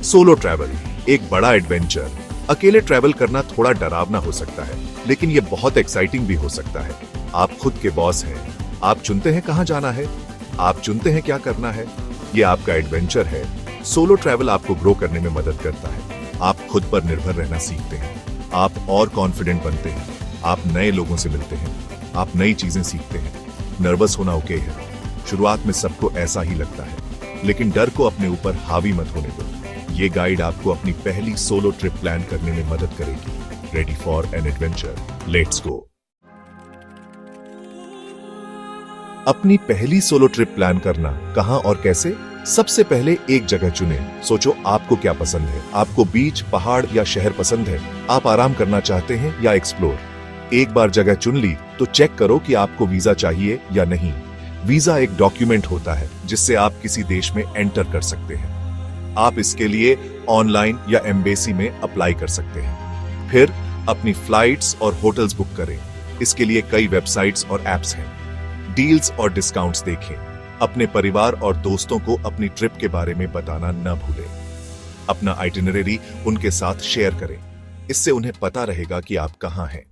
Solo travel एक बड़ा adventure. अकेले ट्रैवल करना थोड़ा डरावना हो सकता है, लेकिन ये बहुत एक्साइटिंग भी हो सकता है। आप खुद के बॉस हैं। आप चुनते हैं कहां जाना है, आप चुनते हैं क्या करना है। ये आपका एडवेंचर है। सोलो ट्रैवल आपको ग्रो करने में मदद करता है। आप खुद पर निर्भर रहना सीखते हैं। आप और कॉन्फिडेंट बनते हैं। आप नए लोगों से मिलते हैं। आप नई चीजें सीखते हैं। नर्वस होना ओके है। शुरुआत में सबको ऐसा ही लगता है, लेकिन डर को अपने ऊपर हावी मत होने दो। ये गाइड आपको अपनी पहली सोलो ट्रिप प्लान करने में मदद करेगी। Ready for an adventure, let's go. अपनी पहली सोलो ट्रिप प्लान करना, कहां और कैसे? सबसे पहले एक जगह चुनें। सोचो आपको क्या पसंद है। आपको बीच, पहाड़ या शहर पसंद है? आप आराम करना चाहते हैं या एक्सप्लोर? एक बार जगह चुन ली तो चेक करो कि आपको वीजा चाहिए या नहीं। वीजा एक डॉक्यूमेंट होता है जिससे आप किसी देश में एंटर कर सकते हैं। आप इसके लिए ऑनलाइन या एम्बेसी में अप्लाई कर सकते हैं। फिर अपनी फ्लाइट्स और होटल्स बुक करें। इसके लिए कई वेबसाइट्स और एप्स हैं। डील्स और डिस्काउंट्स देखें। अपने परिवार और दोस्तों को अपनी ट्रिप के बारे में बताना न भूलें। अपना आइटिनरी उनके साथ शेयर करें। इससे उन्हें पता रहेगा कि आप कहां हैं।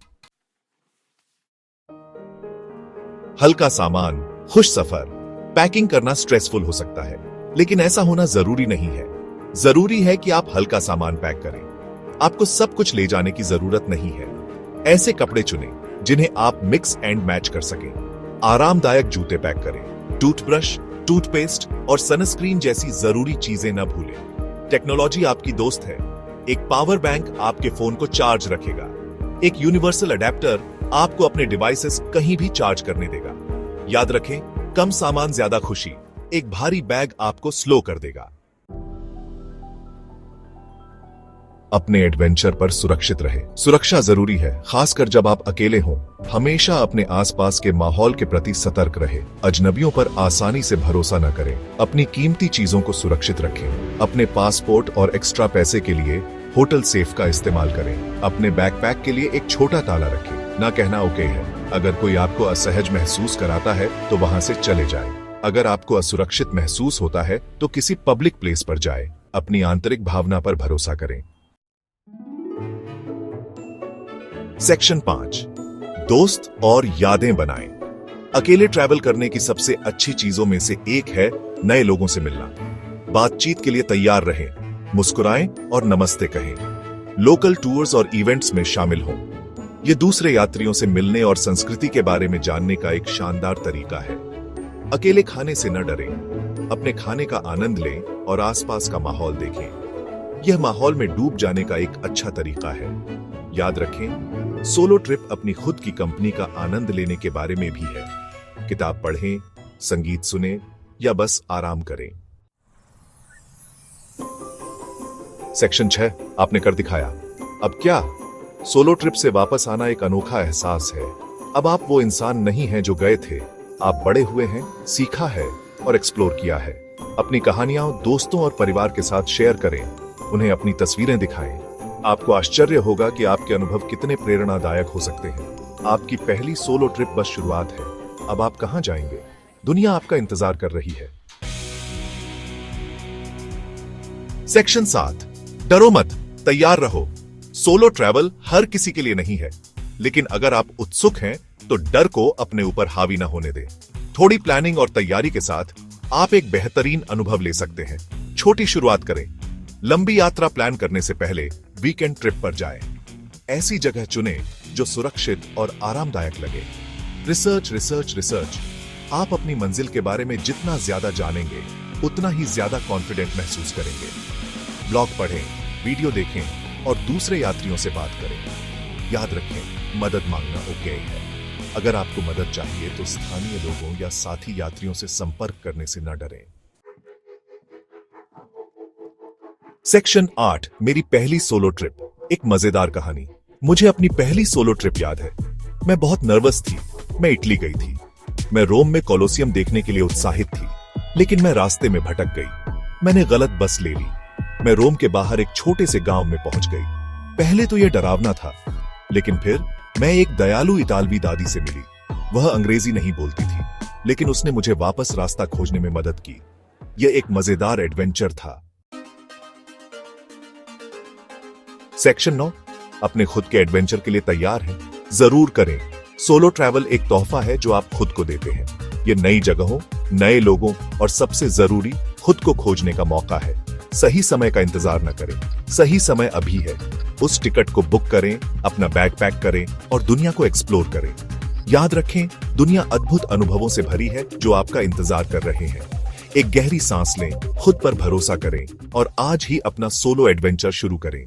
हल्का सामान, खुश सफर। पैकिंग करना स्ट्रेसफुल हो सकता है, लेकिन ऐसा होना जरूरी नहीं है। जरूरी है कि आप हल्का सामान पैक करें। आपको सब कुछ ले जाने की जरूरत नहीं है। ऐसे कपड़े चुनें जिन्हें आप मिक्स एंड मैच कर सकें। आरामदायक जूते पैक करें। टूथब्रश, टूथपेस्ट और सनस्क्रीन जैसी जरूरी चीजें न भूलें। टेक्नोलॉजी आपकी दोस्त है। एक पावर बैंक आपके फोन को चार्ज रखेगा। एक यूनिवर्सल अडेप्टर आपको अपने डिवाइसेस कहीं भी चार्ज करने देगा। याद रखें, कम सामान ज्यादा खुशी। एक भारी बैग आपको स्लो कर देगा। अपने एडवेंचर पर सुरक्षित रहे। सुरक्षा जरूरी है, खासकर जब आप अकेले हों। हमेशा अपने आसपास के माहौल के प्रति सतर्क रहे। अजनबियों पर आसानी से भरोसा न करें। अपनी कीमती चीजों को सुरक्षित रखें। अपने पासपोर्ट और एक्स्ट्रा पैसे के लिए होटल सेफ का इस्तेमाल करें। अपने बैकपैक के लिए एक छोटा ताला रखें। ना कहना ओके है। अगर कोई आपको असहज महसूस कराता है तो वहां से चले जाए। अगर आपको असुरक्षित महसूस होता है तो किसी पब्लिक प्लेस पर जाए। अपनी आंतरिक भावना पर भरोसा करें। सेक्शन 5, दोस्त और यादें बनाएं। अकेले ट्रैवल करने की सबसे अच्छी चीजों में से एक है नए लोगों से मिलना। बातचीत के लिए तैयार रहें। मुस्कुराएं और नमस्ते कहें। लोकल टूर्स और इवेंट्स में शामिल हों। ये दूसरे यात्रियों से मिलने और संस्कृति के बारे में जानने का एक शानदार तरीका है। अकेले खाने से न डरें। अपने खाने का आनंद लें और आसपास का माहौल देखें। यह माहौल में डूब जाने का एक अच्छा तरीका है। याद रखें, सोलो ट्रिप अपनी खुद की कंपनी का आनंद लेने के बारे में भी है। किताब पढ़ें, संगीत सुनें या बस आराम करें। सेक्शन 6 आपने कर दिखाया। अब क्या? सोलो ट्रिप से वापस आना एक अनोखा एहसास है। अब आप वो इंसान नहीं हैं जो गए थे। आप बड़े हुए हैं, सीखा है और एक्सप्लोर किया है। अपनी कहानियां दोस्तों और परिवार के साथ शेयर करें। उन्हें अपनी तस्वीरें दिखाएं। आपको आश्चर्य होगा कि आपके अनुभव कितने प्रेरणादायक हो सकते हैं। आपकी पहली सोलो ट्रिप बस शुरुआत है। अब आप कहां जाएंगे? दुनिया आपका इंतजार कर रही है। सेक्शन 7, डरो मत, तैयार रहो। सोलो ट्रैवल हर किसी के लिए नहीं है, लेकिन अगर आप उत्सुक हैं तो डर को अपने ऊपर हावी न होने दें। थोड़ी प्लानिंग और तैयारी के साथ आप एक बेहतरीन अनुभव ले सकते हैं। छोटी शुरुआत करें। लंबी यात्रा प्लान करने से पहले वीकेंड ट्रिप पर जाएं। ऐसी जगह चुनें जो सुरक्षित और आरामदायक लगे। Research research research. आप अपनी मंजिल के बारे में जितना ज्यादा जानेंगे, उतना ही ज्यादा कॉन्फिडेंट महसूस करेंगे। ब्लॉग पढ़ें, वीडियो देखें और दूसरे यात्रियों से बात करें। याद रखें, मदद मांगना ओके है। अगर आपको मदद चाहिए तो स्थानीय लोगों या साथी यात्रियों से संपर्क करने से न डरें। सेक्शन 8, मेरी पहली सोलो ट्रिप। एक मजेदार कहानी। मुझे अपनी पहली सोलो ट्रिप याद है। मैं बहुत नर्वस थी। मैं इटली गई थी। मैं रोम में कोलोसियम देखने के लिए उत्साहित थी, लेकिन मैं रास्ते में भटक गई। मैंने गलत बस ले ली। मैं रोम के बाहर एक छोटे से गांव में पहुंच गई। पहले तो यह डरावना था, लेकिन फिर मैं एक दयालु इतालवी दादी से मिली। वह अंग्रेजी नहीं बोलती थी, लेकिन उसने मुझे वापस रास्ता खोजने में मदद की। यह एक मजेदार एडवेंचर था। सेक्शन 9, अपने खुद के एडवेंचर के लिए तैयार हैं? जरूर करें। सोलो ट्रैवल एक तोहफा है जो आप खुद को देते हैं। ये नई जगहों, नए लोगों और सबसे जरूरी खुद को खोजने का मौका है। सही समय का इंतजार न करें, सही समय अभी है। उस टिकट को बुक करें, अपना बैग पैक करें और दुनिया को एक्सप्लोर करें। याद रखें, दुनिया अद्भुत अनुभवों से भरी है जो आपका इंतजार कर रहे हैं। एक गहरी सांस लें, खुद पर भरोसा करें और आज ही अपना सोलो एडवेंचर शुरू करें।